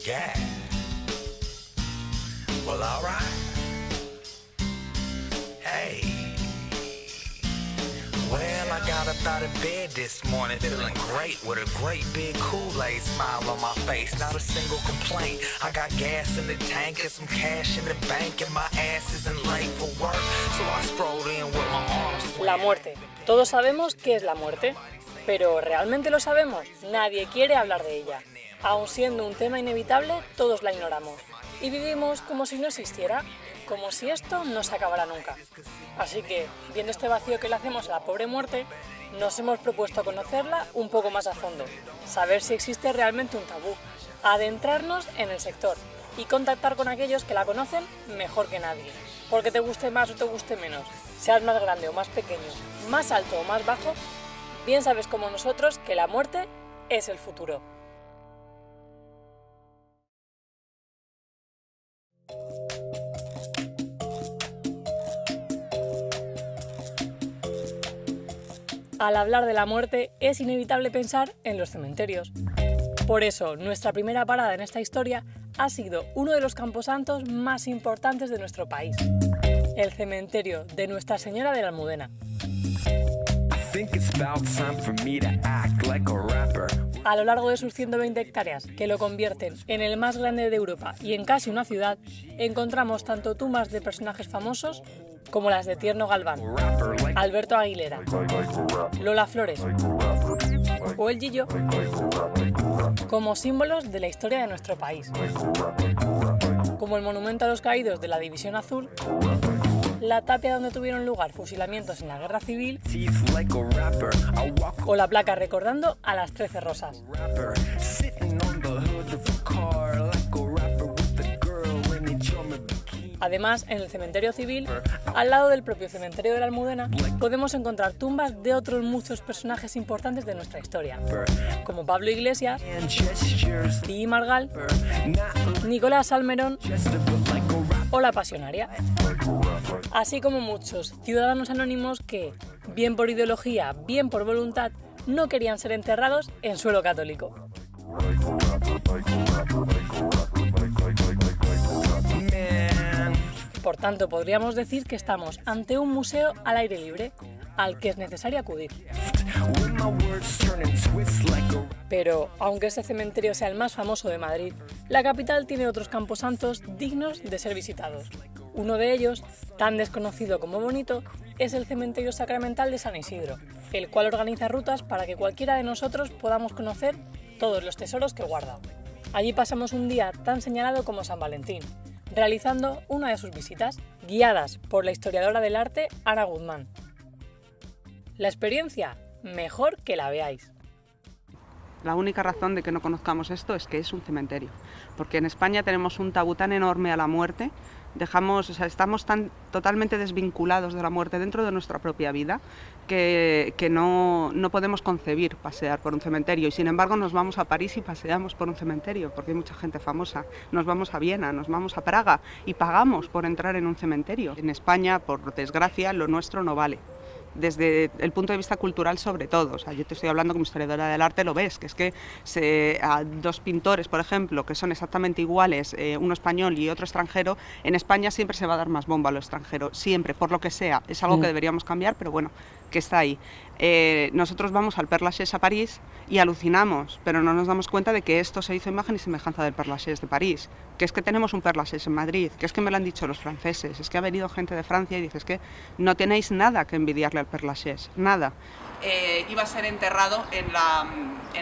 Yeah. Well, alright. Hey. Well, I got up out of bed this morning feeling great with a great big Kool-Aid smile on my face. Not a single complaint. I got gas in the tank and some cash in the bank and my ass isn't late for work. So I strolled in with my arms. La muerte. Todos sabemos qué es la muerte, pero ¿realmente lo sabemos? Nadie quiere hablar de ella. Aun siendo un tema inevitable, todos la ignoramos. Y vivimos como si no existiera, como si esto no se acabara nunca. Así que, viendo este vacío que le hacemos a la pobre muerte, nos hemos propuesto conocerla un poco más a fondo, saber si existe realmente un tabú, adentrarnos en el sector y contactar con aquellos que la conocen mejor que nadie. Porque te guste más o te guste menos, seas más grande o más pequeño, más alto o más bajo, bien sabes como nosotros que la muerte es el futuro. Al hablar de la muerte es inevitable pensar en los cementerios. Por eso, nuestra primera parada en esta historia ha sido uno de los camposantos más importantes de nuestro país, el cementerio de Nuestra Señora de la Almudena. A lo largo de sus 120 hectáreas, que lo convierten en el más grande de Europa y en casi una ciudad, encontramos tanto tumbas de personajes famosos como las de Tierno Galván, Alberto Aguilera, Lola Flores o El Gillo, como símbolos de la historia de nuestro país, como el monumento a los caídos de la División Azul, la tapia donde tuvieron lugar fusilamientos en la Guerra Civil o la placa recordando a las 13 Rosas. Además, en el cementerio civil, al lado del propio cementerio de la Almudena, podemos encontrar tumbas de otros muchos personajes importantes de nuestra historia, como Pablo Iglesias, Di Margal, Nicolás Salmerón o La Pasionaria, así como muchos ciudadanos anónimos que, bien por ideología, bien por voluntad, no querían ser enterrados en suelo católico. Por tanto, podríamos decir que estamos ante un museo al aire libre, al que es necesario acudir. Pero, aunque este cementerio sea el más famoso de Madrid, la capital tiene otros camposantos dignos de ser visitados. Uno de ellos, tan desconocido como bonito, es el cementerio sacramental de San Isidro, el cual organiza rutas para que cualquiera de nosotros podamos conocer todos los tesoros que guarda. Allí pasamos un día tan señalado como San Valentín, realizando una de sus visitas, guiadas por la historiadora del arte Ana Guzmán. La experiencia, mejor que la veáis. La única razón de que no conozcamos esto es que es un cementerio, porque en España tenemos un tabú tan enorme a la muerte, estamos tan totalmente desvinculados de la muerte dentro de nuestra propia vida que no podemos concebir pasear por un cementerio, y sin embargo nos vamos a París y paseamos por un cementerio porque hay mucha gente famosa, nos vamos a Viena, nos vamos a Praga y pagamos por entrar en un cementerio. En España, por desgracia, lo nuestro no vale. Desde el punto de vista cultural sobre todo, o sea, yo te estoy hablando como historiadora del arte, lo ves, que es que a dos pintores, por ejemplo, que son exactamente iguales, uno español y otro extranjero, en España siempre se va a dar más bomba a lo extranjero, siempre, por lo que sea, es algo que deberíamos cambiar, pero bueno, que está ahí. Nosotros vamos al Père Lachaise a París y alucinamos, pero no nos damos cuenta de que esto se hizo imagen y semejanza del Père Lachaise de París, que es que tenemos un Père Lachaise en Madrid, que es que me lo han dicho los franceses, es que ha venido gente de Francia y dices que no tenéis nada que envidiarle al Père Lachaise, nada. Iba a ser enterrado en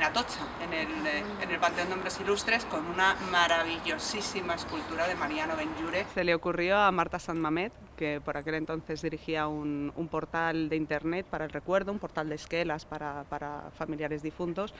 Atocha, en el Panteón de Hombres Ilustres, con una maravillosísima escultura de Mariano Benlliure. Se le ocurrió a Marta Sant-Mamet, que por aquel entonces dirigía un portal de internet para el recuerdo, un portal de esquelas para familiares difuntos,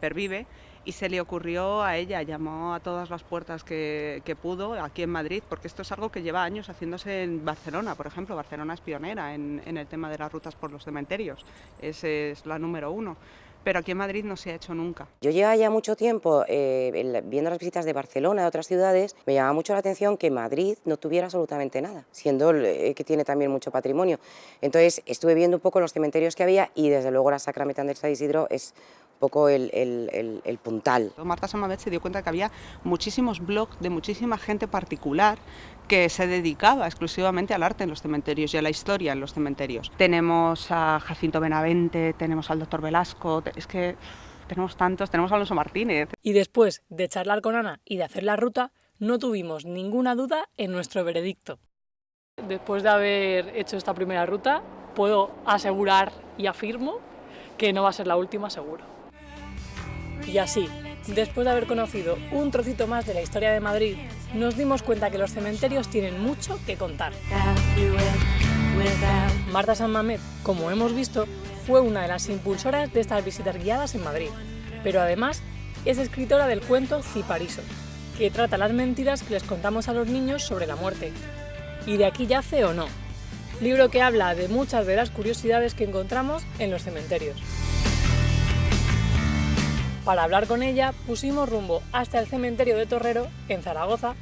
Pervive, y se le ocurrió a ella, llamó a todas las puertas que pudo aquí en Madrid, porque esto es algo que lleva años haciéndose en Barcelona, por ejemplo. Barcelona es pionera en el tema de las rutas por los cementerios, es la número 1. Pero aquí en Madrid no se ha hecho nunca. Yo llevaba ya mucho tiempo viendo las visitas de Barcelona, de otras ciudades, me llamaba mucho la atención que Madrid no tuviera absolutamente nada, siendo que tiene también mucho patrimonio. Entonces estuve viendo un poco los cementerios que había y desde luego la Sacramental de San Isidro es poco el puntal. Marta Samavet se dio cuenta que había muchísimos blogs de muchísima gente particular que se dedicaba exclusivamente al arte en los cementerios y a la historia en los cementerios. Tenemos a Jacinto Benavente, tenemos al doctor Velasco, es que tenemos tantos, tenemos a Alonso Martínez. Y después de charlar con Ana y de hacer la ruta, no tuvimos ninguna duda en nuestro veredicto. Después de haber hecho esta primera ruta, puedo asegurar y afirmo que no va a ser la última, seguro. Y así, después de haber conocido un trocito más de la historia de Madrid, nos dimos cuenta que los cementerios tienen mucho que contar. Marta Samavet, como hemos visto, fue una de las impulsoras de estas visitas guiadas en Madrid, pero además es escritora del cuento Cipariso, que trata las mentiras que les contamos a los niños sobre la muerte. ¿Y de aquí yace o no? Libro que habla de muchas de las curiosidades que encontramos en los cementerios. Para hablar con ella, pusimos rumbo hasta el cementerio de Torrero, en Zaragoza,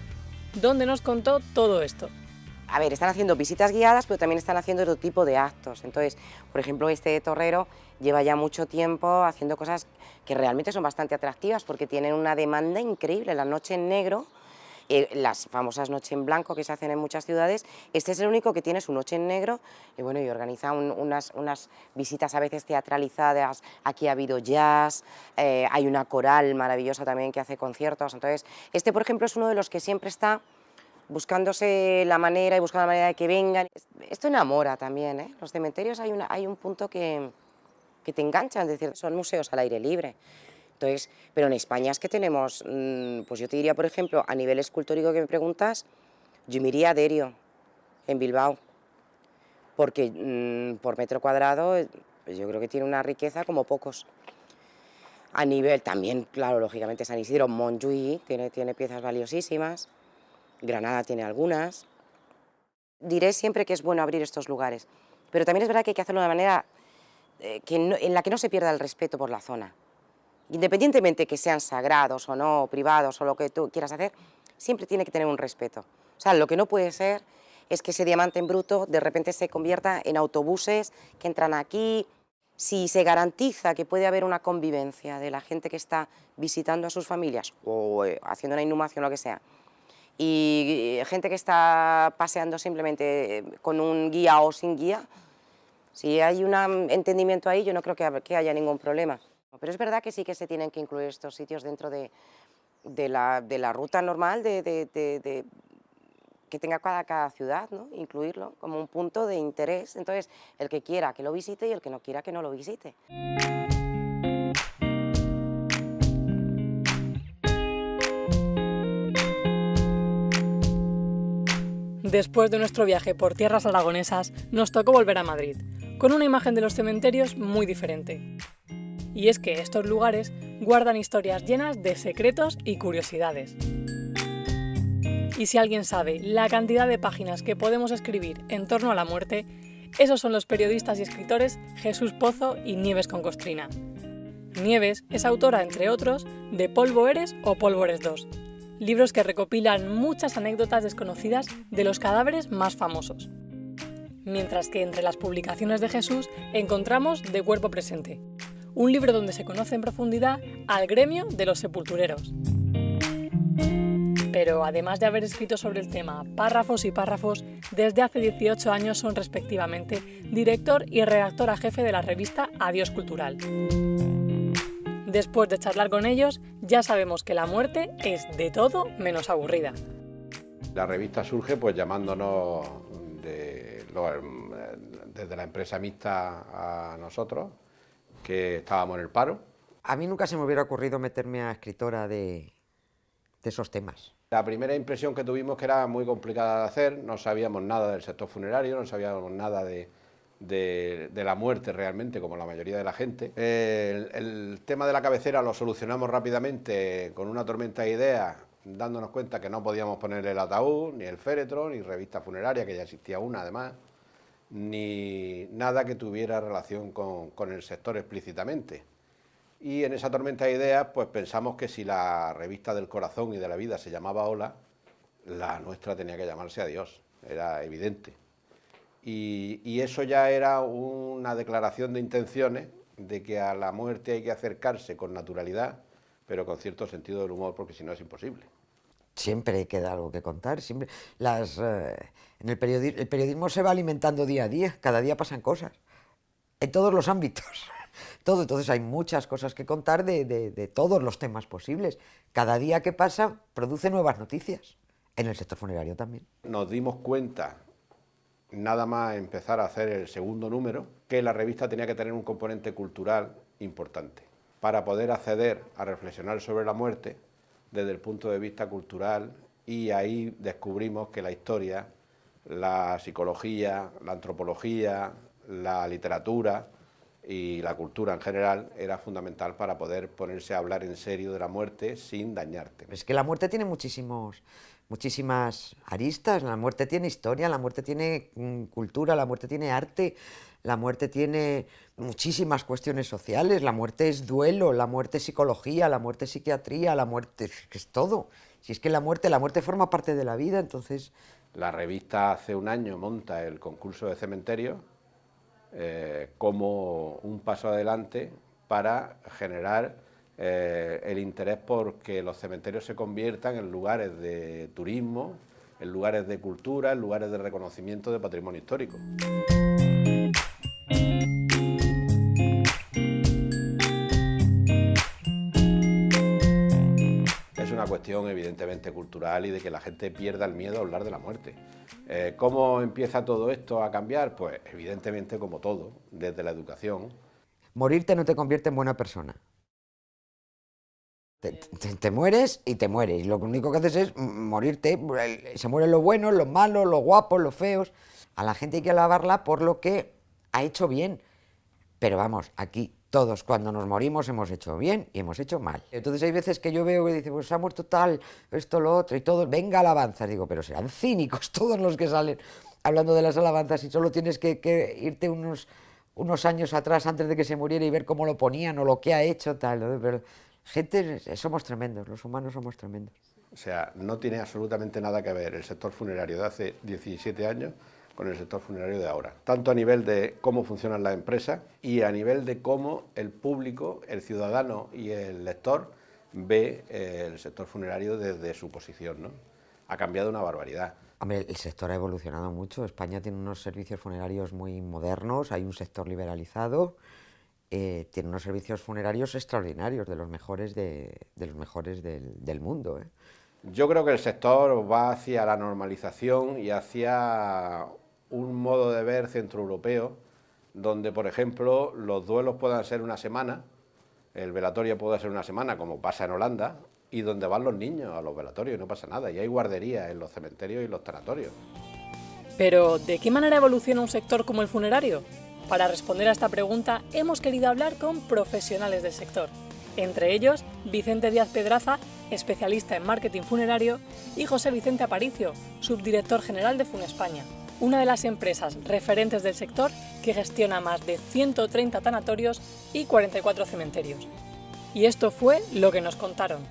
donde nos contó todo esto. A ver, están haciendo visitas guiadas, pero también están haciendo otro tipo de actos. Entonces, por ejemplo, este de Torrero lleva ya mucho tiempo haciendo cosas que realmente son bastante atractivas, porque tienen una demanda increíble. La noche en negro, las famosas noches en blanco que se hacen en muchas ciudades, este es el único que tiene su noche en negro, y bueno, y organiza unas visitas a veces teatralizadas. Aquí ha habido jazz, hay una coral maravillosa también que hace conciertos. Entonces, este, por ejemplo, es uno de los que siempre está buscándose la manera y buscando la manera de que vengan. Esto enamora también, ¿eh? Los cementerios hay un punto que te engancha, es decir, son museos al aire libre. Entonces, pero en España es que tenemos, pues yo te diría, por ejemplo, a nivel escultórico que me preguntas, yo me iría a Derio, en Bilbao, porque por metro cuadrado pues yo creo que tiene una riqueza como pocos. A nivel también, claro, lógicamente San Isidro, Montjuïc tiene piezas valiosísimas. Granada tiene algunas. Diré siempre que es bueno abrir estos lugares, pero también es verdad que hay que hacerlo de una manera en la que no se pierda el respeto por la zona. Independientemente que sean sagrados o no, privados o lo que tú quieras hacer, siempre tiene que tener un respeto. O sea, lo que no puede ser es que ese diamante en bruto de repente se convierta en autobuses que entran aquí. Si se garantiza que puede haber una convivencia de la gente que está visitando a sus familias o haciendo una inhumación o lo que sea, y gente que está paseando simplemente con un guía o sin guía, si hay un entendimiento ahí, yo no creo que haya ningún problema. Pero es verdad que sí que se tienen que incluir estos sitios dentro de la ruta normal que tenga cada ciudad, ¿no? Incluirlo como un punto de interés. Entonces, el que quiera que lo visite y el que no quiera que no lo visite. Después de nuestro viaje por tierras aragonesas, nos tocó volver a Madrid, con una imagen de los cementerios muy diferente. Y es que estos lugares guardan historias llenas de secretos y curiosidades. Y si alguien sabe la cantidad de páginas que podemos escribir en torno a la muerte, esos son los periodistas y escritores Jesús Pozo y Nieves con Costrina. Nieves es autora, entre otros, de Polvo eres o Polvo eres 2, libros que recopilan muchas anécdotas desconocidas de los cadáveres más famosos. Mientras que entre las publicaciones de Jesús encontramos De Cuerpo Presente, un libro donde se conoce en profundidad al gremio de los sepultureros. Pero además de haber escrito sobre el tema párrafos y párrafos, desde hace 18 años son respectivamente director y redactora jefe de la revista Adiós Cultural. Después de charlar con ellos, ya sabemos que la muerte es de todo menos aburrida. La revista surge pues llamándonos desde la empresa mixta a nosotros, que estábamos en el paro. A mí nunca se me hubiera ocurrido meterme a escritora de esos temas. La primera impresión que tuvimos que era muy complicada de hacer, no sabíamos nada del sector funerario, no sabíamos nada de la muerte realmente, como la mayoría de la gente. El tema de la cabecera lo solucionamos rápidamente con una tormenta de ideas, dándonos cuenta que no podíamos poner el ataúd, ni el féretro, ni revista funeraria, que ya existía una además, ni nada que tuviera relación con el sector explícitamente. Y en esa tormenta de ideas, pues pensamos que si la revista del corazón y de la vida se llamaba Hola, la nuestra tenía que llamarse Adiós, era evidente. Y eso ya era una declaración de intenciones de que a la muerte hay que acercarse con naturalidad, pero con cierto sentido del humor, porque si no es imposible. Siempre queda algo que contar, siempre. En el periodismo se va alimentando día a día, cada día pasan cosas, en todos los ámbitos. Todo, entonces hay muchas cosas que contar de todos los temas posibles. Cada día que pasa produce nuevas noticias, en el sector funerario también. Nos dimos cuenta, nada más empezar a hacer el segundo número, que la revista tenía que tener un componente cultural importante, para poder acceder a reflexionar sobre la muerte desde el punto de vista cultural, y ahí descubrimos que la historia, la psicología, la antropología, la literatura y la cultura en general era fundamental para poder ponerse a hablar en serio de la muerte sin dañarte. Es que la muerte tiene muchísimas aristas, la muerte tiene historia, la muerte tiene cultura, la muerte tiene arte, la muerte tiene muchísimas cuestiones sociales, la muerte es duelo, la muerte es psicología, la muerte es psiquiatría, la muerte es todo. Si es que la muerte forma parte de la vida, entonces... La revista hace un año monta el concurso de cementerios como un paso adelante para generar el interés por que los cementerios se conviertan en lugares de turismo, en lugares de cultura, en lugares de reconocimiento de patrimonio histórico. Es una cuestión evidentemente cultural y de que la gente pierda el miedo a hablar de la muerte. ¿Cómo empieza todo esto a cambiar? Pues evidentemente como todo, desde la educación. Morirte no te convierte en buena persona. Te mueres y te mueres. Lo único que haces es morirte. Se mueren los buenos, los malos, los guapos, los feos. A la gente hay que alabarla por lo que ha hecho bien. Pero vamos, aquí todos cuando nos morimos hemos hecho bien y hemos hecho mal. Entonces hay veces que yo veo que dice, pues se ha muerto tal, esto, lo otro, y todos, venga alabanzas. Digo, pero serán cínicos todos los que salen hablando de las alabanzas y solo tienes que irte unos años atrás antes de que se muriera y ver cómo lo ponían o lo que ha hecho, tal, ¿no? Pero gente, somos tremendos, los humanos somos tremendos. O sea, no tiene absolutamente nada que ver el sector funerario de hace 17 años con el sector funerario de ahora, tanto a nivel de cómo funcionan las empresas y a nivel de cómo el público, el ciudadano y el lector ve el sector funerario desde su posición, ¿no? Ha cambiado una barbaridad. Hombre, el sector ha evolucionado mucho. España tiene unos servicios funerarios muy modernos, hay un sector liberalizado, tiene unos servicios funerarios extraordinarios, de los mejores del mundo, ¿eh? Yo creo que el sector va hacia la normalización y hacia un modo de ver centroeuropeo, donde, por ejemplo, los duelos puedan ser una semana, el velatorio puede ser una semana, como pasa en Holanda, y donde van los niños a los velatorios y no pasa nada, y hay guarderías en los cementerios y los tanatorios. Pero, ¿de qué manera evoluciona un sector como el funerario? Para responder a esta pregunta, hemos querido hablar con profesionales del sector. Entre ellos, Vicente Díaz Pedraza, especialista en marketing funerario, y José Vicente Aparicio, subdirector general de Funespaña, una de las empresas referentes del sector que gestiona más de 130 tanatorios y 44 cementerios. Y esto fue lo que nos contaron.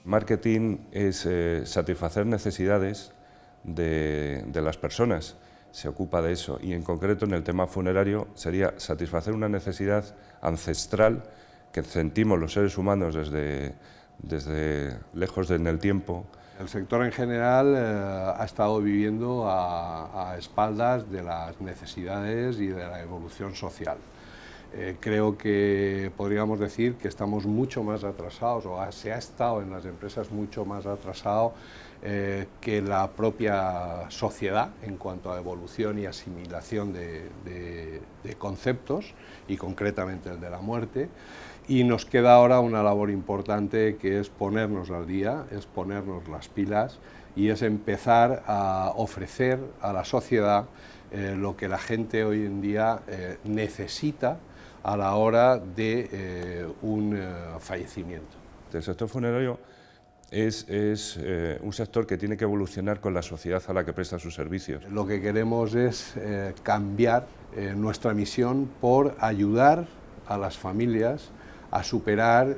Marketing es satisfacer necesidades de las personas, se ocupa de eso, y en concreto en el tema funerario sería satisfacer una necesidad ancestral que sentimos los seres humanos desde lejos en el tiempo. El sector en general ha estado viviendo a espaldas de las necesidades y de la evolución social. Creo que podríamos decir que estamos mucho más atrasados, o se ha estado en las empresas mucho más atrasado que la propia sociedad en cuanto a evolución y asimilación de conceptos, y concretamente el de la muerte. Y nos queda ahora una labor importante, que es ponernos al día, es ponernos las pilas y es empezar a ofrecer a la sociedad lo que la gente hoy en día necesita a la hora de un fallecimiento. El sector funerario es un sector que tiene que evolucionar con la sociedad a la que presta sus servicios. Lo que queremos es cambiar nuestra misión por ayudar a las familias a superar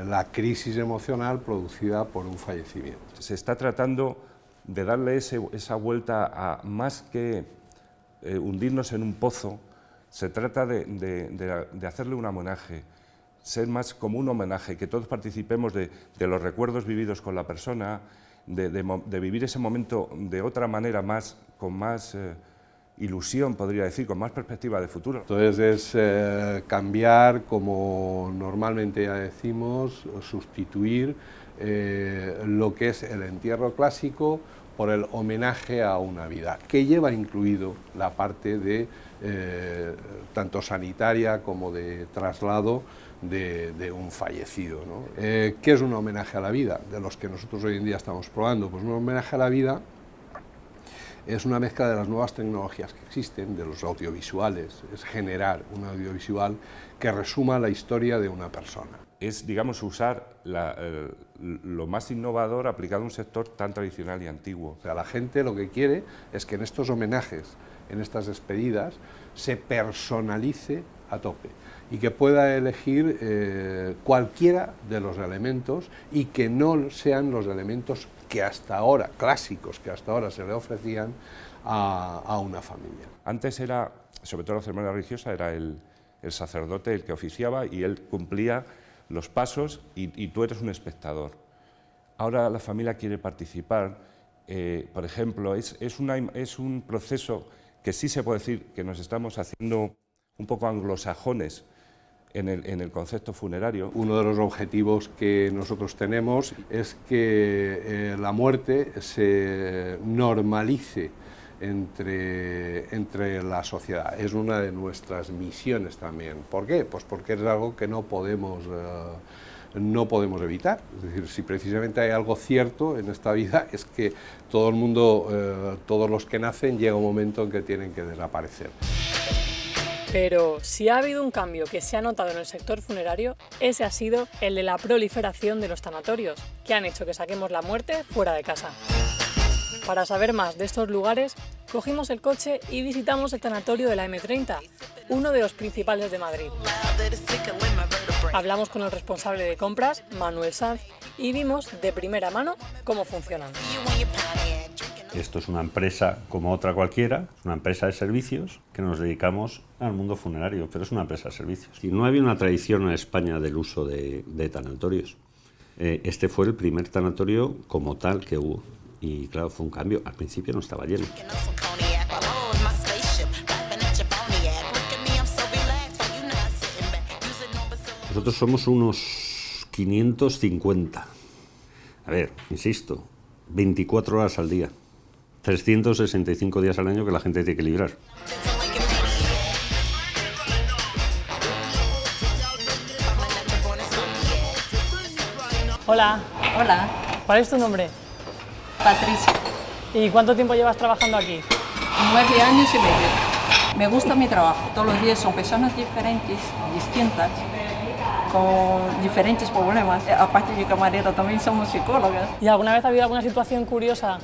la crisis emocional producida por un fallecimiento. Se está tratando de darle esa vuelta a, más que hundirnos en un pozo, Se trata de hacerle un homenaje, ser más como un homenaje, que todos participemos de los recuerdos vividos con la persona, de vivir ese momento de otra manera, con más ilusión, podría decir, con más perspectiva de futuro. Entonces es cambiar, como normalmente ya decimos, sustituir lo que es el entierro clásico por el homenaje a una vida, que lleva incluido la parte de tanto sanitaria como de traslado de un fallecido, ¿no? ¿Qué es un homenaje a la vida? De los que nosotros hoy en día estamos probando. Pues un homenaje a la vida es una mezcla de las nuevas tecnologías que existen, de los audiovisuales, es generar un audiovisual que resuma la historia de una persona. Es, digamos, usar lo más innovador aplicado a un sector tan tradicional y antiguo. O sea, la gente lo que quiere es que en estos homenajes, en estas despedidas, se personalice a tope y que pueda elegir cualquiera de los elementos y que no sean los elementos que hasta ahora, clásicos, que hasta ahora se le ofrecían a una familia. Antes era, sobre todo la ceremonia religiosa, era el sacerdote el que oficiaba y él cumplía los pasos y tú eres un espectador. Ahora la familia quiere participar, por ejemplo, es un proceso que sí se puede decir que nos estamos haciendo un poco anglosajones en el concepto funerario. Uno de los objetivos que nosotros tenemos es que la muerte se normalice entre la sociedad. Es una de nuestras misiones también. ¿Por qué? Pues porque es algo que no podemos evitar. Es decir, si precisamente hay algo cierto en esta vida es que todo el mundo, todos los que nacen, llega un momento en que tienen que desaparecer. Pero si ha habido un cambio que se ha notado en el sector funerario, ese ha sido el de la proliferación de los tanatorios, que han hecho que saquemos la muerte fuera de casa. Para saber más de estos lugares, cogimos el coche y visitamos el tanatorio de la M30, uno de los principales de Madrid. Hablamos con el responsable de compras, Manuel Sanz, y vimos de primera mano cómo funcionan. Esto es una empresa como otra cualquiera, es una empresa de servicios que nos dedicamos al mundo funerario, pero es una empresa de servicios. Y no había una tradición en España del uso de tanatorios. Este fue el primer tanatorio como tal que hubo. Y claro, fue un cambio. Al principio no estaba lleno. Nosotros somos unos 550. A ver, insisto, 24 horas al día. 365 días al año que la gente tiene que librar. Hola. Hola, ¿Cuál es tu nombre? Patricia. ¿Y cuánto tiempo llevas trabajando aquí? 9 años y medio. Me gusta mi trabajo. Todos los días son personas diferentes, distintas, con diferentes problemas. Aparte de camarera, también somos psicólogas. ¿Y alguna vez ha habido alguna situación curiosa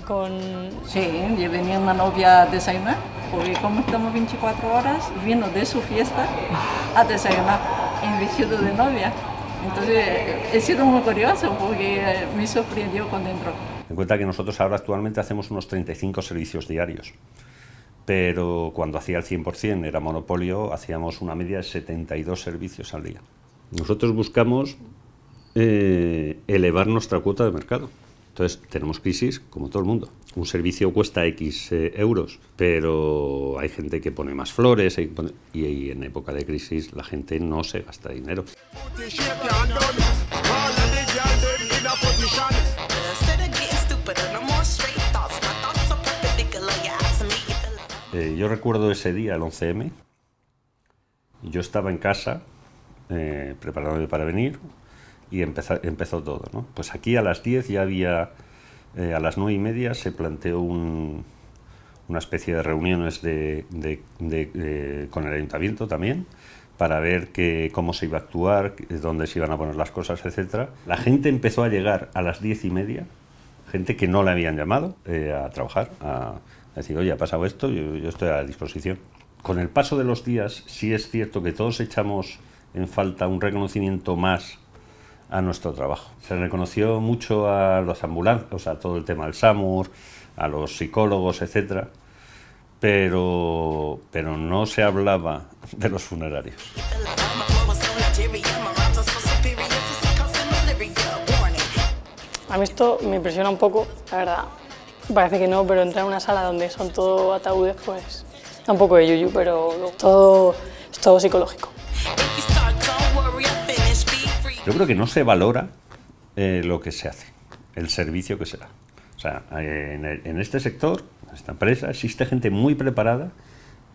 con...? Sí, ya venía una novia a desayunar, porque como estamos 24 horas, vino de su fiesta a desayunar en vestido de novia. Entonces, he sido muy curioso porque me sorprendió con dentro. En cuenta que nosotros ahora actualmente hacemos unos 35 servicios diarios, pero cuando hacía el 100% era monopolio, hacíamos una media de 72 servicios al día. Nosotros buscamos elevar nuestra cuota de mercado. Entonces, tenemos crisis como todo el mundo. Un servicio cuesta X euros, pero hay gente que pone más flores y en época de crisis la gente no se gasta dinero. Yo recuerdo ese día, el 11M, yo estaba en casa preparándome para venir y empezó todo, ¿no? Pues aquí a las 10 ya había, a las 9:30 se planteó una especie de reuniones con el ayuntamiento también, para ver cómo se iba a actuar, dónde se iban a poner las cosas, etc. La gente empezó a llegar a las 10:30, gente que no le habían llamado a trabajar, a decir, oye, ha pasado esto, yo estoy a disposición. Con el paso de los días, sí es cierto que todos echamos en falta un reconocimiento más a nuestro trabajo. Se reconoció mucho a los ambulantes, o sea, todo el tema del SAMUR, a los psicólogos, etc. pero no se hablaba de los funerarios. A mí esto me impresiona un poco, la verdad. Parece que no, pero entrar a una sala donde son todo ataúdes, pues da un poco de yuyu, pero todo es todo psicológico. Yo creo que no se valora lo que se hace, el servicio que se da. O sea, en este sector, en esta empresa, existe gente muy preparada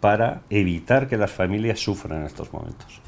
para evitar que las familias sufran en estos momentos.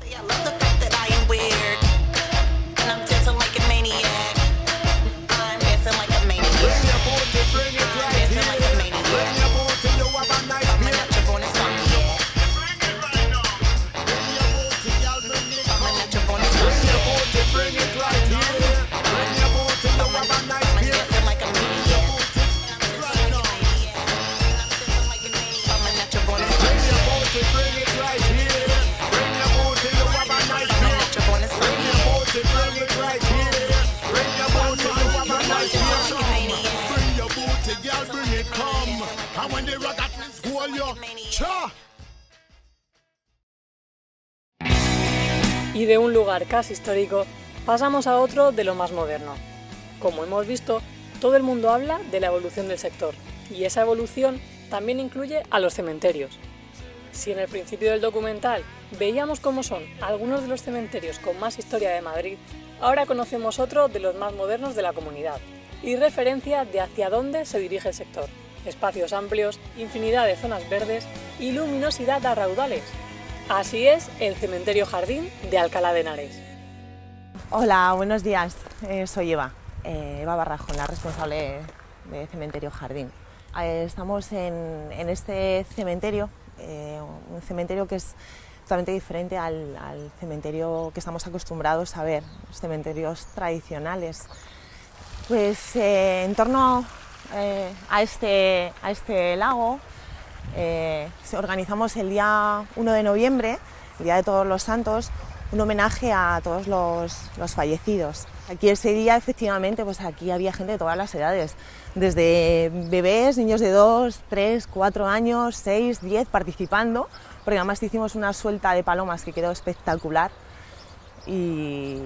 Y de un lugar casi histórico pasamos a otro de lo más moderno. Como hemos visto, todo el mundo habla de la evolución del sector, y esa evolución también incluye a los cementerios. Si en el principio del documental veíamos cómo son algunos de los cementerios con más historia de Madrid, ahora conocemos otro de los más modernos de la comunidad, y referencia de hacia dónde se dirige el sector. Espacios amplios, infinidad de zonas verdes y luminosidad a raudales. Así es el Cementerio Jardín de Alcalá de Henares. Hola, buenos días. Soy Eva Barrajón, la responsable de Cementerio Jardín. Estamos en este cementerio, un cementerio que es totalmente diferente al cementerio que estamos acostumbrados a ver, los cementerios tradicionales. Pues en torno a este lago organizamos el día 1 de noviembre, el Día de Todos los Santos, un homenaje a todos los fallecidos. Aquí ese día, efectivamente, pues aquí había gente de todas las edades, desde bebés, niños de 2, 3, 4 años, 6, 10 participando, porque además hicimos una suelta de palomas que quedó espectacular y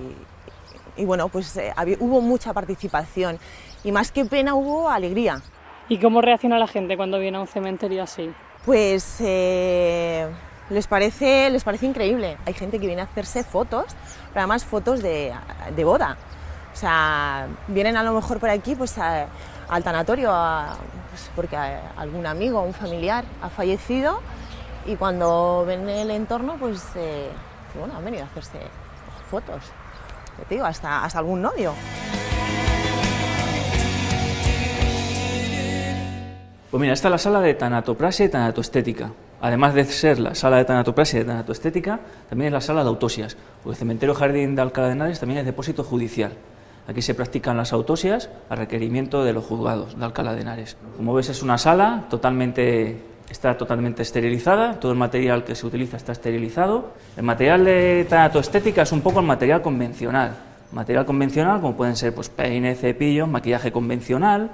bueno, pues hubo mucha participación y más que pena hubo alegría. ¿Y cómo reacciona la gente cuando viene a un cementerio así? Pues les parece increíble. Hay gente que viene a hacerse fotos, pero además fotos de boda. O sea, vienen a lo mejor por aquí pues al tanatorio pues porque algún amigo o un familiar ha fallecido y cuando ven el entorno pues bueno, han venido a hacerse fotos. Te digo, hasta algún novio. Pues mira, esta es la sala de tanatopraxia y tanatoestética. Además de ser la sala de tanatopraxia y de tanatoestética, también es la sala de autopsias, porque el Cementerio Jardín de Alcalá de Henares también es depósito judicial. Aquí se practican las autopsias a requerimiento de los juzgados de Alcalá de Henares. Como ves, es una sala está totalmente esterilizada, todo el material que se utiliza está esterilizado. El material de tanatoestética es un poco el material convencional. Material convencional, como pueden ser pues, peines, cepillos, maquillaje convencional,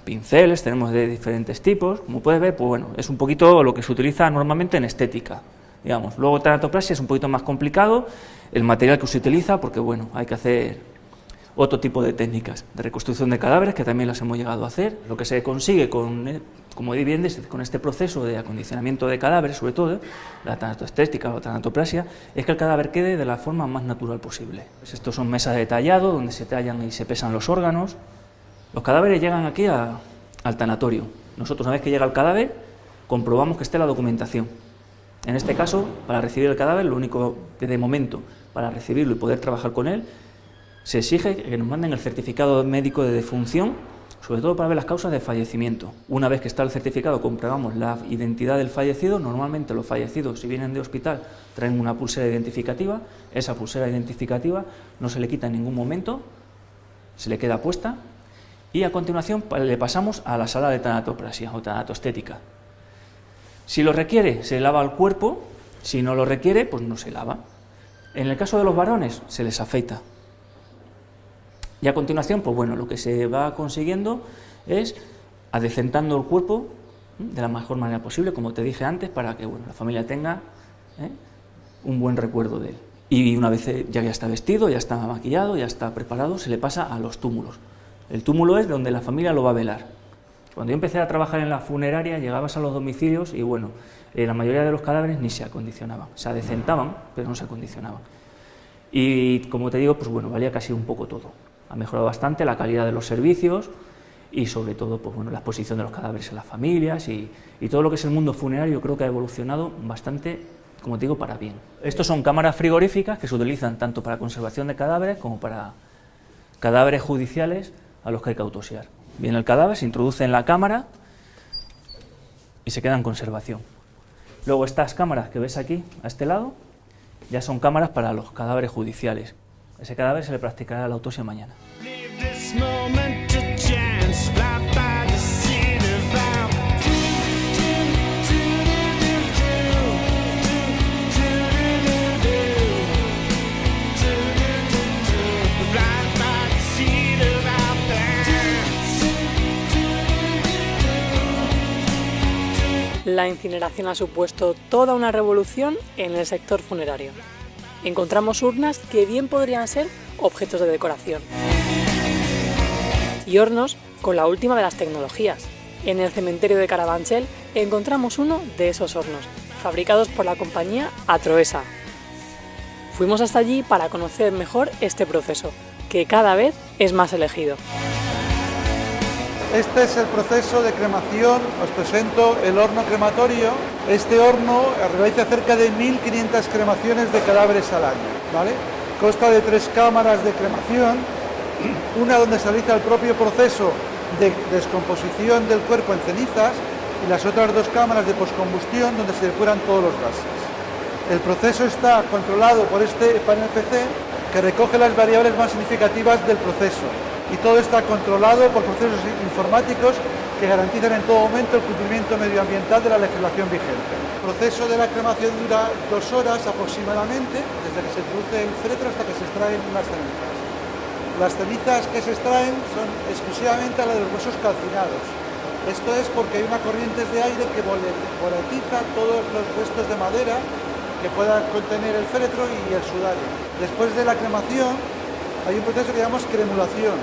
pinceles, tenemos de diferentes tipos. Como puedes ver, pues bueno, es un poquito lo que se utiliza normalmente en estética, digamos. Luego tanatopraxia es un poquito más complicado el material que se utiliza porque bueno, hay que hacer otro tipo de técnicas de reconstrucción de cadáveres que también las hemos llegado a hacer. Lo que se consigue como bien dices, con este proceso de acondicionamiento de cadáveres, sobre todo la tanatoestética o tanatopraxia, es que el cadáver quede de la forma más natural posible. Pues estos son mesas de tallado donde se tallan y se pesan los órganos. Los cadáveres llegan aquí al tanatorio. Nosotros, una vez que llega el cadáver, comprobamos que esté la documentación. En este caso, para recibir el cadáver, lo único que de momento, para recibirlo y poder trabajar con él, se exige que nos manden el certificado médico de defunción, sobre todo para ver las causas de fallecimiento. Una vez que está el certificado, comprobamos la identidad del fallecido. Normalmente los fallecidos, si vienen de hospital, traen una pulsera identificativa. Esa pulsera identificativa no se le quita en ningún momento, se le queda puesta. Y a continuación le pasamos a la sala de tanatopraxia o tanatoestética. Si lo requiere, se lava el cuerpo, si no lo requiere, pues no se lava. En el caso de los varones, se les afeita. Y a continuación, pues bueno, lo que se va consiguiendo es adecentando el cuerpo de la mejor manera posible, como te dije antes, para que la familia tenga un buen recuerdo de él. Y una vez ya está vestido, ya está maquillado, ya está preparado, se le pasa a los túmulos. El túmulo es donde la familia lo va a velar. Cuando yo empecé a trabajar en la funeraria, llegabas a los domicilios y la mayoría de los cadáveres ni se acondicionaban. Se adecentaban, pero no se acondicionaban. Y como te digo, valía casi un poco todo. Ha mejorado bastante la calidad de los servicios y sobre todo la exposición de los cadáveres en las familias y todo lo que es el mundo funerario. Creo que ha evolucionado bastante, como te digo, para bien. Estos son cámaras frigoríficas que se utilizan tanto para conservación de cadáveres como para cadáveres judiciales a los que hay que autopsiar. Viene el cadáver, se introduce en la cámara y se queda en conservación. Luego estas cámaras que ves aquí, a este lado, ya son cámaras para los cadáveres judiciales. Ese cadáver se le practicará la autopsia mañana. La incineración ha supuesto toda una revolución en el sector funerario. Encontramos urnas que bien podrían ser objetos de decoración. Y hornos con la última de las tecnologías. En el cementerio de Carabanchel encontramos uno de esos hornos, fabricados por la compañía Atroesa. Fuimos hasta allí para conocer mejor este proceso, que cada vez es más elegido. Este es el proceso de cremación, os presento el horno crematorio. Este horno realiza cerca de 1.500 cremaciones de cadáveres al año, ¿vale? Consta de 3 cámaras de cremación, una donde se realiza el propio proceso de descomposición del cuerpo en cenizas y las otras 2 cámaras de poscombustión donde se depuran todos los gases. El proceso está controlado por este panel PC que recoge las variables más significativas del proceso. Y todo está controlado por procesos informáticos que garantizan en todo momento el cumplimiento medioambiental de la legislación vigente. El proceso de la cremación dura 2 horas aproximadamente, desde que se introduce el féretro hasta que se extraen las cenizas. Las cenizas que se extraen son exclusivamente las de los huesos calcinados. Esto es porque hay una corriente de aire que volatiza todos los restos de madera que puedan contener el féretro y el sudario. Después de la cremación, hay un proceso que llamamos cremulación.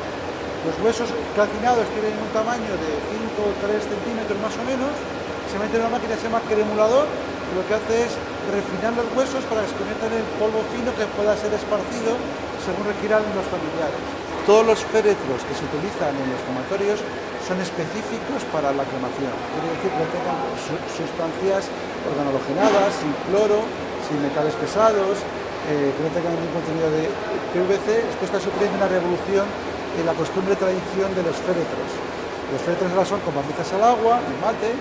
Los huesos calcinados tienen un tamaño de 5 o 3 centímetros más o menos, se mete en una máquina que se llama cremulador, que lo que hace es refinar los huesos para que se conviertan en polvo fino que pueda ser esparcido según requieran los familiares. Todos los féretros que se utilizan en los crematorios son específicos para la cremación, quiere decir que no tengan sustancias organologenadas, sin cloro, sin metales pesados, que no tengan ningún contenido de PVC. Esto está suponiendo una revolución en la costumbre y tradición de los féretros. Los féretros ahora son con barnizas al agua, en mate,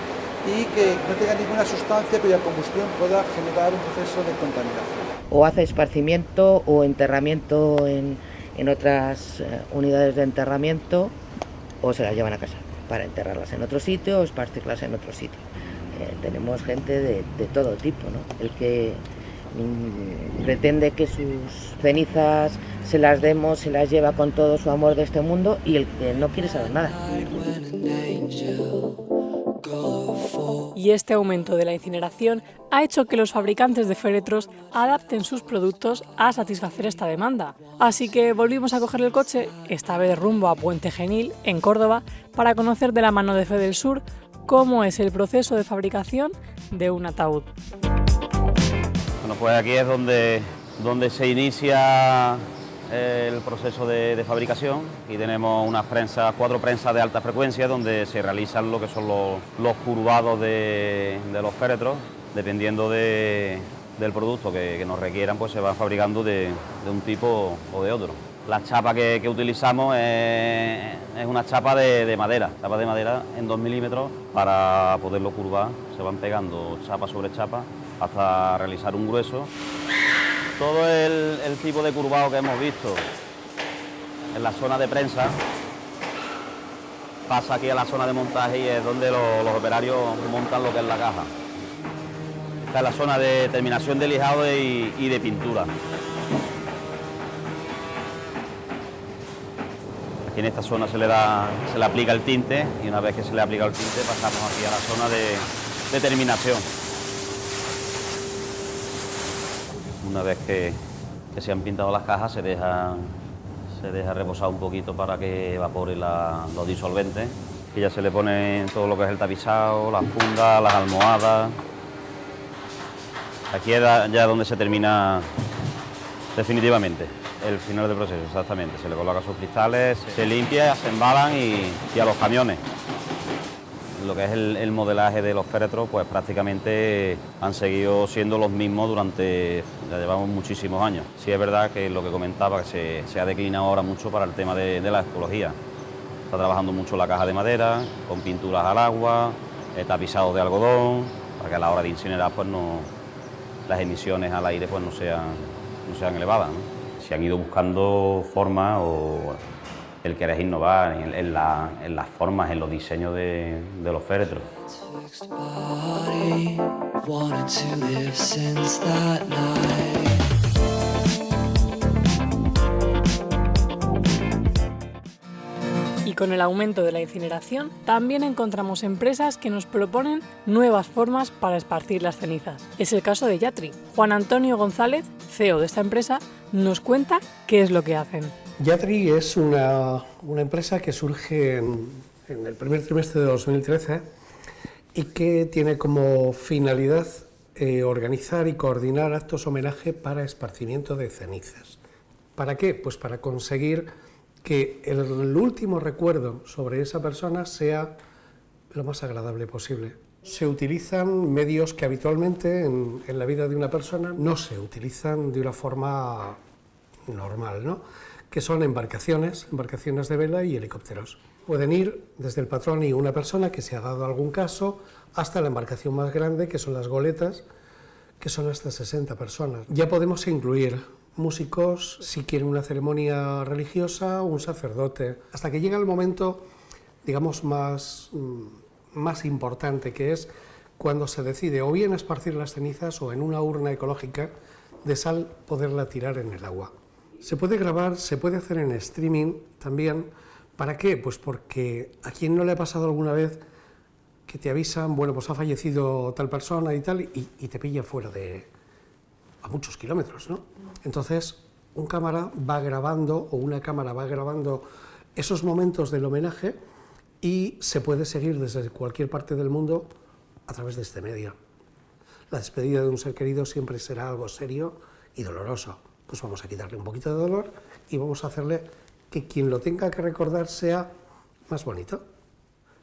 y que no tengan ninguna sustancia cuya combustión pueda generar un proceso de contaminación. O hace esparcimiento o enterramiento en otras unidades de enterramiento, o se las llevan a casa para enterrarlas en otro sitio o esparcirlas en otro sitio. Tenemos gente de todo tipo, ¿no? El que pretende que sus cenizas se las demos, se las lleva con todo su amor de este mundo, y el que no quiere saber nada. Y este aumento de la incineración ha hecho que los fabricantes de féretros adapten sus productos a satisfacer esta demanda. Así que volvimos a coger el coche, esta vez rumbo a Puente Genil, en Córdoba, para conocer de la mano de FEDELSUR cómo es el proceso de fabricación de un ataúd. Bueno, pues aquí es donde se inicia el proceso de fabricación. Aquí tenemos 4 prensas de alta frecuencia donde se realizan lo que son los curvados de los féretros. Dependiendo del producto que nos requieran, pues se va fabricando de un tipo o de otro. La chapa que utilizamos es una chapa de madera en 2 milímetros. Para poderlo curvar se van pegando chapa sobre chapa hasta realizar un grueso. Todo el tipo de curvado que hemos visto en la zona de prensa pasa aquí a la zona de montaje y es donde los operarios montan lo que es la caja. Esta es la zona de terminación de lijado y de pintura. Aquí en esta zona se le aplica el tinte y una vez que se le ha aplicado el tinte pasamos aquí a la zona de terminación. Una vez que se han pintado las cajas se deja reposar un poquito para que evapore los disolventes. Y ya se le pone todo lo que es el tapizado, las fundas, las almohadas. Aquí es ya donde se termina definitivamente el final del proceso, exactamente. Se le colocan sus cristales, se limpia, se embalan y a los camiones. Lo que es el modelaje de los féretros, pues prácticamente han seguido siendo los mismos durante, ya llevamos muchísimos años. Sí es verdad que lo que comentaba, que se ha declinado ahora mucho para el tema de la ecología. Está trabajando mucho la caja de madera, con pinturas al agua, tapizados de algodón, para que a la hora de incinerar pues las emisiones al aire pues no sean elevadas, ¿no? Se han ido buscando formas o el querer innovar en las formas, en los diseños de los féretros. Y con el aumento de la incineración, también encontramos empresas que nos proponen nuevas formas para esparcir las cenizas. Es el caso de Yatri. Juan Antonio González, CEO de esta empresa, nos cuenta qué es lo que hacen. Yatri es una empresa que surge en el primer trimestre de 2013 y que tiene como finalidad organizar y coordinar actos homenaje para esparcimiento de cenizas. ¿Para qué? Pues para conseguir que el último recuerdo sobre esa persona sea lo más agradable posible. Se utilizan medios que habitualmente en la vida de una persona no se utilizan de una forma normal, ¿no? Que son embarcaciones de vela y helicópteros. Pueden ir desde el patrón y una persona que se ha dado algún caso hasta la embarcación más grande, que son las goletas, que son hasta 60 personas. Ya podemos incluir músicos, si quieren una ceremonia religiosa, un sacerdote, hasta que llega el momento, digamos, más importante, que es cuando se decide o bien esparcir las cenizas o en una urna ecológica de sal poderla tirar en el agua. Se puede grabar, se puede hacer en streaming también. ¿Para qué? Pues porque a quien no le ha pasado alguna vez que te avisan, bueno, pues ha fallecido tal persona y tal, y te pilla fuera a muchos kilómetros, ¿no? Entonces, un cámara va grabando, o una cámara va grabando esos momentos del homenaje y se puede seguir desde cualquier parte del mundo a través de este medio. La despedida de un ser querido siempre será algo serio y doloroso. Pues vamos a quitarle un poquito de dolor y vamos a hacerle que quien lo tenga que recordar sea más bonito.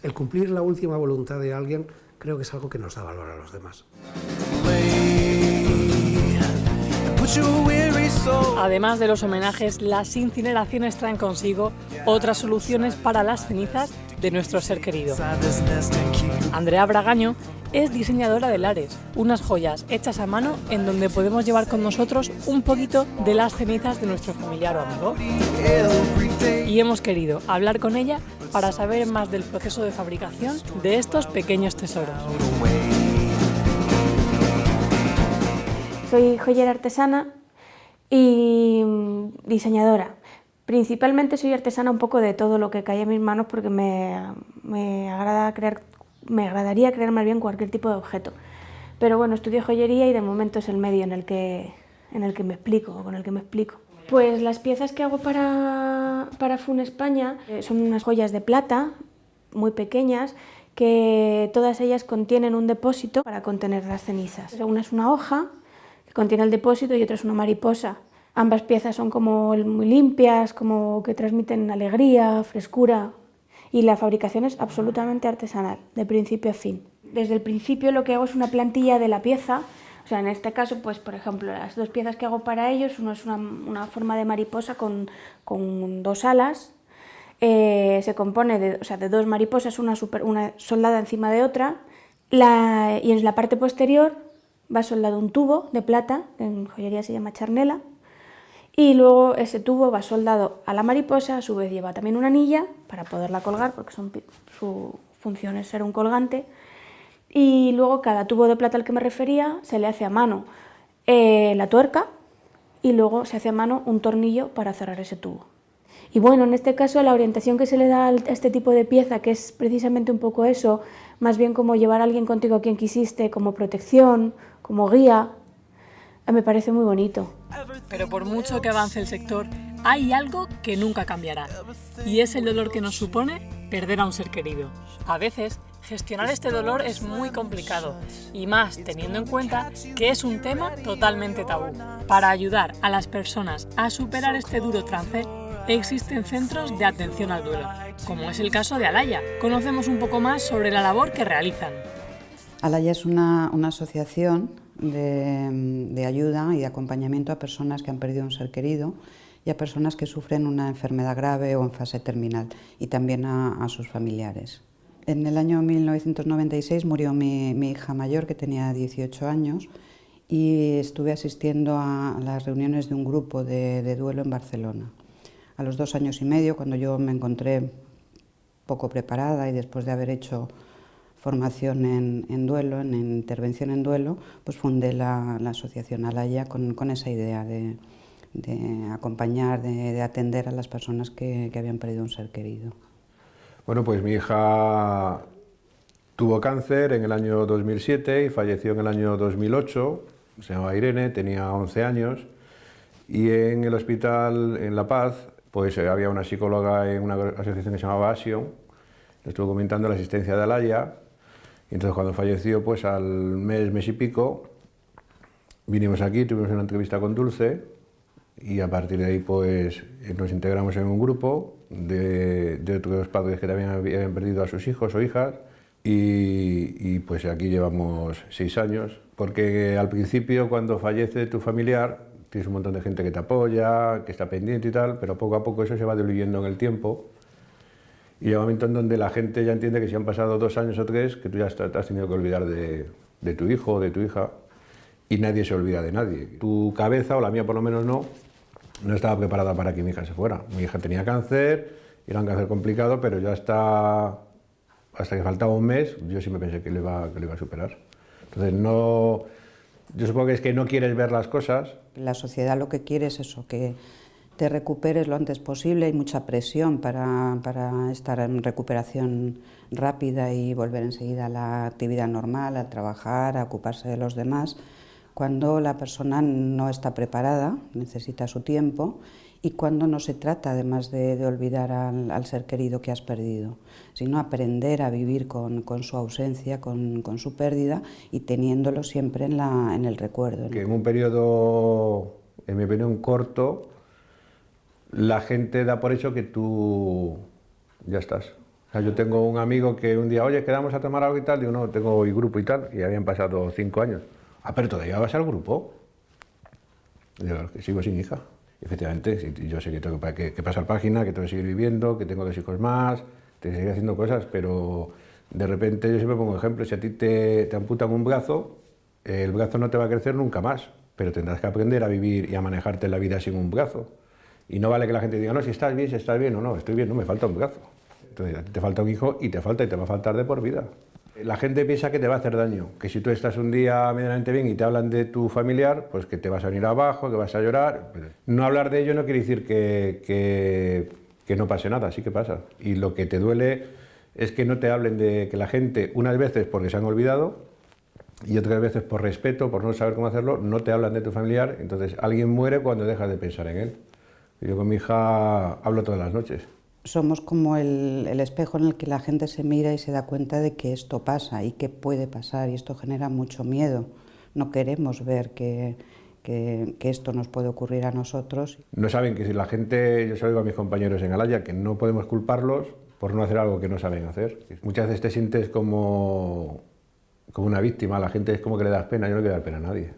El cumplir la última voluntad de alguien creo que es algo que nos da valor a los demás. Además de los homenajes, las incineraciones traen consigo otras soluciones para las cenizas de nuestro ser querido. Andrea Bragaño es diseñadora de lares, unas joyas hechas a mano en donde podemos llevar con nosotros un poquito de las cenizas de nuestro familiar o amigo. Y hemos querido hablar con ella para saber más del proceso de fabricación de estos pequeños tesoros. Soy joyera artesana y diseñadora. Principalmente soy artesana un poco de todo lo que cae en mis manos porque me agradaría crear más bien cualquier tipo de objeto. Pero bueno, estudio joyería y de momento es el medio en el que me explico, o con el que me explico. Pues las piezas que hago para FUN España son unas joyas de plata muy pequeñas, que todas ellas contienen un depósito para contener las cenizas. Una es una hoja que contiene el depósito y otra es una mariposa. Ambas piezas son como muy limpias, como que transmiten alegría, frescura. Y la fabricación es absolutamente artesanal, de principio a fin. Desde el principio lo que hago es una plantilla de la pieza. O sea, en este caso, pues por ejemplo, las dos piezas que hago para ellos, uno es una forma de mariposa con dos alas. Se compone de dos mariposas, una soldada encima de otra. Y en la parte posterior va soldado un tubo de plata, que en joyería se llama charnela. Y luego ese tubo va soldado a la mariposa, a su vez lleva también una anilla para poderla colgar, porque su función es ser un colgante. Y luego cada tubo de plata al que me refería se le hace a mano la tuerca y luego se hace a mano un tornillo para cerrar ese tubo. Y bueno, en este caso la orientación que se le da a este tipo de pieza, que es precisamente un poco eso, más bien como llevar a alguien contigo a quien quisiste, como protección, como guía, me parece muy bonito. Pero por mucho que avance el sector, hay algo que nunca cambiará, y es el dolor que nos supone perder a un ser querido. A veces, gestionar este dolor es muy complicado, y más teniendo en cuenta que es un tema totalmente tabú. Para ayudar a las personas a superar este duro trance, existen centros de atención al duelo, como es el caso de Alaya. Conocemos un poco más sobre la labor que realizan. Alaya es una asociación de ayuda y de acompañamiento a personas que han perdido un ser querido y a personas que sufren una enfermedad grave o en fase terminal, y también a sus familiares. En el año 1996 murió mi hija mayor, que tenía 18 años, y estuve asistiendo a las reuniones de un grupo de duelo en Barcelona. A los 2 años y medio, cuando yo me encontré poco preparada y después de haber hecho formación en duelo, en intervención en duelo, pues fundé la asociación Alaya con esa idea de acompañar, de atender a las personas que habían perdido un ser querido. Bueno, pues mi hija tuvo cáncer en el año 2007 y falleció en el año 2008. Se llamaba Irene, tenía 11 años, y en el hospital en La Paz pues había una psicóloga en una asociación que se llamaba Asion. Le estuvo comentando la existencia de Alaya, y entonces cuando falleció, pues al mes y pico, vinimos aquí, tuvimos una entrevista con Dulce, y a partir de ahí pues nos integramos en un grupo de otros padres que también habían perdido a sus hijos o hijas, y pues aquí llevamos 6 años, porque al principio, cuando fallece tu familiar, tienes un montón de gente que te apoya, que está pendiente y tal, pero poco a poco eso se va diluyendo en el tiempo, y llega un momento en donde la gente ya entiende que si han pasado 2 años o 3, que tú ya te has tenido que olvidar de tu hijo o de tu hija, y nadie se olvida de nadie. Tu cabeza, o la mía por lo menos no estaba preparada para que mi hija se fuera. Mi hija tenía cáncer, era un cáncer complicado, pero ya hasta que faltaba un mes, yo sí me pensé que lo iba a superar. Entonces yo supongo que es que no quieres ver las cosas. La sociedad lo que quiere es eso, que te recuperes lo antes posible. Hay mucha presión para estar en recuperación rápida y volver enseguida a la actividad normal, a trabajar, a ocuparse de los demás, cuando la persona no está preparada, necesita su tiempo, y cuando no se trata además de olvidar al ser querido que has perdido, sino aprender a vivir con su ausencia, con su pérdida, y teniéndolo siempre en el recuerdo. Que en un periodo, en mi opinión, corto, la gente da por hecho que tú ya estás. O sea, yo tengo un amigo que un día, oye, quedamos a tomar algo y tal, digo, no, tengo hoy grupo y tal, y habían pasado 5 años. Ah, pero todavía vas al grupo. Y digo, que sigo sin hija. Y efectivamente, yo sé que tengo que pasar página, que tengo que seguir viviendo, que tengo 2 hijos más, que seguir haciendo cosas, pero de repente yo siempre pongo ejemplo, si a ti te amputan un brazo, el brazo no te va a crecer nunca más, pero tendrás que aprender a vivir y a manejarte en la vida sin un brazo. Y no vale que la gente diga, no, si estás bien, o no, estoy bien, no, me falta un brazo. Entonces a ti te falta un hijo y te va a faltar de por vida. La gente piensa que te va a hacer daño, que si tú estás un día medianamente bien y te hablan de tu familiar, pues que te vas a venir abajo, que vas a llorar. No hablar de ello no quiere decir que no pase nada, sí que pasa. Y lo que te duele es que no te hablen de que la gente, unas veces porque se han olvidado, y otras veces por respeto, por no saber cómo hacerlo, no te hablan de tu familiar, entonces alguien muere cuando dejas de pensar en él. Yo con mi hija hablo todas las noches. Somos como el espejo en el que la gente se mira y se da cuenta de que esto pasa y que puede pasar, y esto genera mucho miedo. No queremos ver que esto nos puede ocurrir a nosotros. No saben que si la gente, yo se lo digo a mis compañeros en Alaya, que no podemos culparlos por no hacer algo que no saben hacer. Muchas veces te sientes como una víctima, la gente es como que le das pena, yo no quiero dar pena a nadie,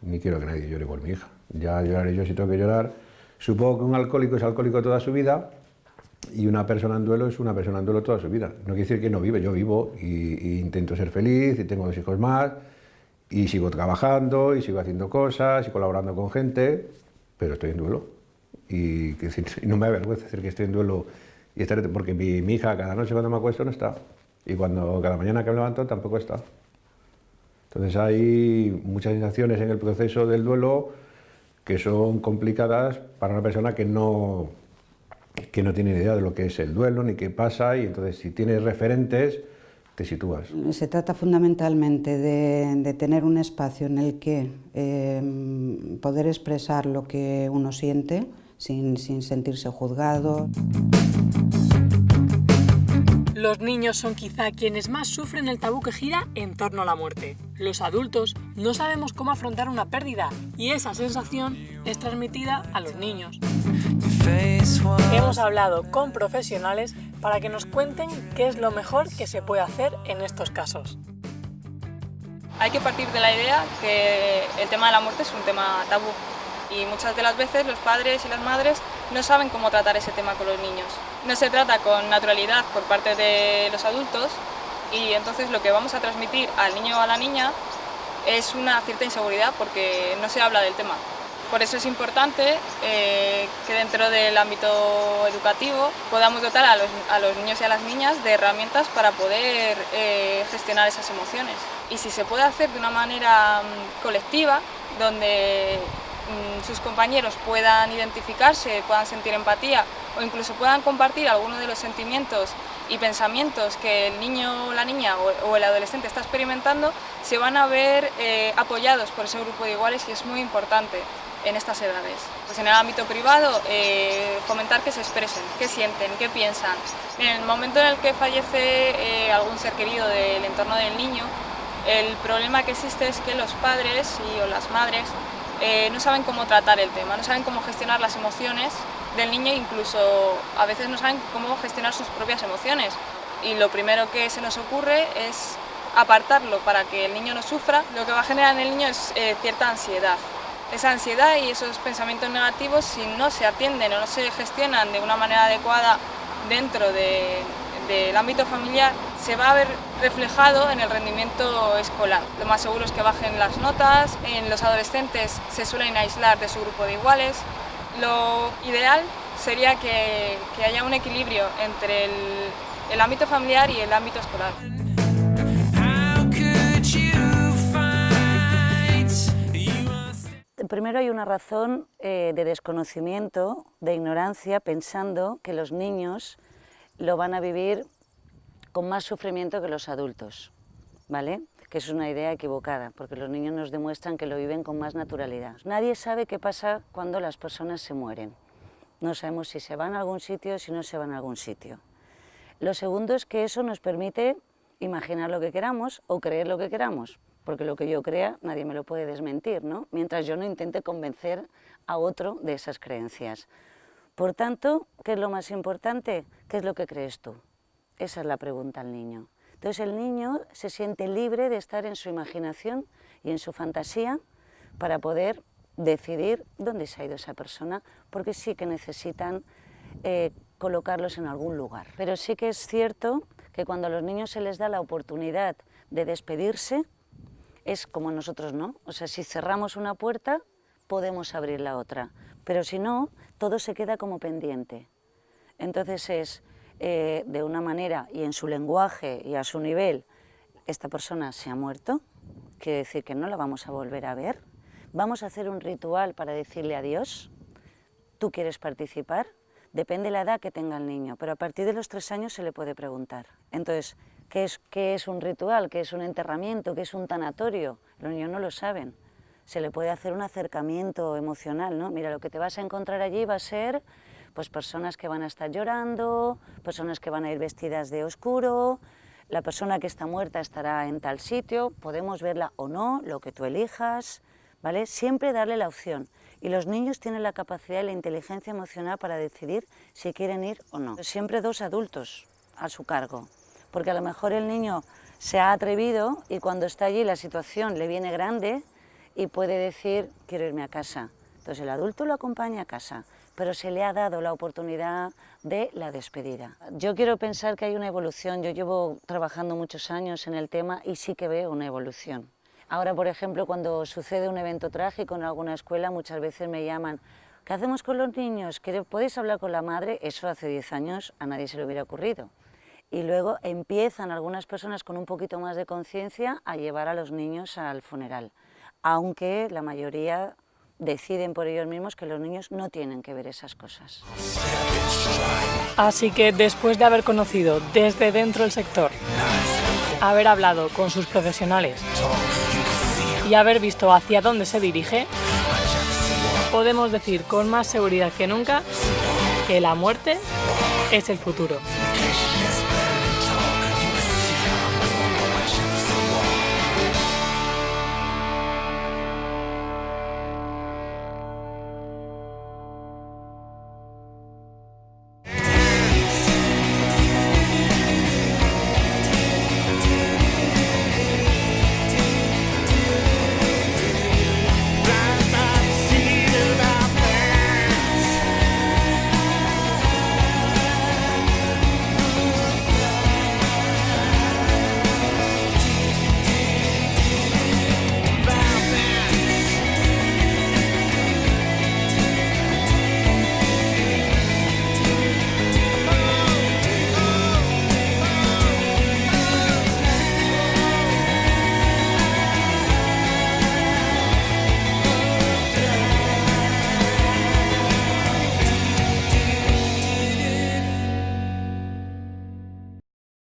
ni quiero que nadie llore por mi hija. Ya lloraré yo si tengo que llorar. Supongo que un alcohólico es alcohólico toda su vida, y una persona en duelo es una persona en duelo toda su vida. No quiere decir que no vive, yo vivo y intento ser feliz, y tengo 2 hijos más, y sigo trabajando, y sigo haciendo cosas, y colaborando con gente, pero estoy en duelo. Y no me avergüenza decir que estoy en duelo, y porque mi hija cada noche cuando me acuesto no está, y cada mañana que me levanto tampoco está. Entonces hay muchas sensaciones en el proceso del duelo que son complicadas para una persona que no que no tiene ni idea de lo que es el duelo ni qué pasa, y entonces si tienes referentes te sitúas. Se trata fundamentalmente de tener un espacio en el que poder expresar lo que uno siente sin sentirse juzgado. Los niños son quizá quienes más sufren el tabú que gira en torno a la muerte. Los adultos no sabemos cómo afrontar una pérdida y esa sensación es transmitida a los niños. Hemos hablado con profesionales para que nos cuenten qué es lo mejor que se puede hacer en estos casos. Hay que partir de la idea que el tema de la muerte es un tema tabú y muchas de las veces los padres y las madres no saben cómo tratar ese tema con los niños. No se trata con naturalidad por parte de los adultos y entonces lo que vamos a transmitir al niño o a la niña es una cierta inseguridad porque no se habla del tema. Por eso es importante que dentro del ámbito educativo podamos dotar a los niños y a las niñas de herramientas para poder gestionar esas emociones. Y si se puede hacer de una manera colectiva, donde sus compañeros puedan identificarse, puedan sentir empatía o incluso puedan compartir algunos de los sentimientos y pensamientos que el niño o la niña o el adolescente está experimentando, se van a ver apoyados por ese grupo de iguales y es muy importante en estas edades. Pues en el ámbito privado, fomentar que se expresen, qué sienten, qué piensan. En el momento en el que fallece algún ser querido del entorno del niño, el problema que existe es que los padres o las madres no saben cómo tratar el tema, no saben cómo gestionar las emociones del niño, incluso a veces no saben cómo gestionar sus propias emociones. Y lo primero que se nos ocurre es apartarlo para que el niño no sufra. Lo que va a generar en el niño es cierta ansiedad. Esa ansiedad y esos pensamientos negativos, si no se atienden o no se gestionan de una manera adecuada dentro del ámbito familiar, se va a ver reflejado en el rendimiento escolar. Lo más seguro es que bajen las notas, en los adolescentes se suelen aislar de su grupo de iguales. Lo ideal sería que haya un equilibrio entre el ámbito familiar y el ámbito escolar. Primero hay una razón de desconocimiento, de ignorancia, pensando que los niños lo van a vivir con más sufrimiento que los adultos, ¿vale? Que es una idea equivocada, porque los niños nos demuestran que lo viven con más naturalidad. Nadie sabe qué pasa cuando las personas se mueren. No sabemos si se van a algún sitio, si no se van a algún sitio. Lo segundo es que eso nos permite imaginar lo que queramos o creer lo que queramos, porque lo que yo crea nadie me lo puede desmentir, ¿no? Mientras yo no intente convencer a otro de esas creencias. Por tanto, ¿qué es lo más importante? ¿Qué es lo que crees tú? Esa es la pregunta al niño. Entonces el niño se siente libre de estar en su imaginación y en su fantasía para poder decidir dónde se ha ido esa persona, porque sí que necesitan colocarlos en algún lugar. Pero sí que es cierto que cuando a los niños se les da la oportunidad de despedirse, es como nosotros, ¿no? O sea, si cerramos una puerta, podemos abrir la otra, pero si no, todo se queda como pendiente. Entonces es de una manera y en su lenguaje y a su nivel, esta persona se ha muerto, quiere decir que no la vamos a volver a ver, vamos a hacer un ritual para decirle adiós, ¿tú quieres participar? Depende de la edad que tenga el niño, pero a partir de los 3 años se le puede preguntar. Entonces, ¿qué es un ritual? ¿Qué es un enterramiento? ¿Qué es un tanatorio? Los niños no lo saben. Se le puede hacer un acercamiento emocional, ¿no? Mira, lo que te vas a encontrar allí va a ser pues personas que van a estar llorando, personas que van a ir vestidas de oscuro, la persona que está muerta estará en tal sitio, podemos verla o no, lo que tú elijas, ¿vale? Siempre darle la opción. Y los niños tienen la capacidad y la inteligencia emocional para decidir si quieren ir o no. Siempre 2 adultos a su cargo, porque a lo mejor el niño se ha atrevido y cuando está allí la situación le viene grande y puede decir, quiero irme a casa. Entonces el adulto lo acompaña a casa, pero se le ha dado la oportunidad de la despedida. Yo quiero pensar que hay una evolución, yo llevo trabajando muchos años en el tema y sí que veo una evolución. Ahora, por ejemplo, cuando sucede un evento trágico en alguna escuela, muchas veces me llaman, ¿qué hacemos con los niños? ¿Podéis hablar con la madre? Eso hace 10 años a nadie se le hubiera ocurrido. Y luego empiezan algunas personas con un poquito más de conciencia a llevar a los niños al funeral, aunque la mayoría deciden por ellos mismos que los niños no tienen que ver esas cosas. Así que después de haber conocido desde dentro el sector, haber hablado con sus profesionales y haber visto hacia dónde se dirige, podemos decir con más seguridad que nunca que la muerte es el futuro.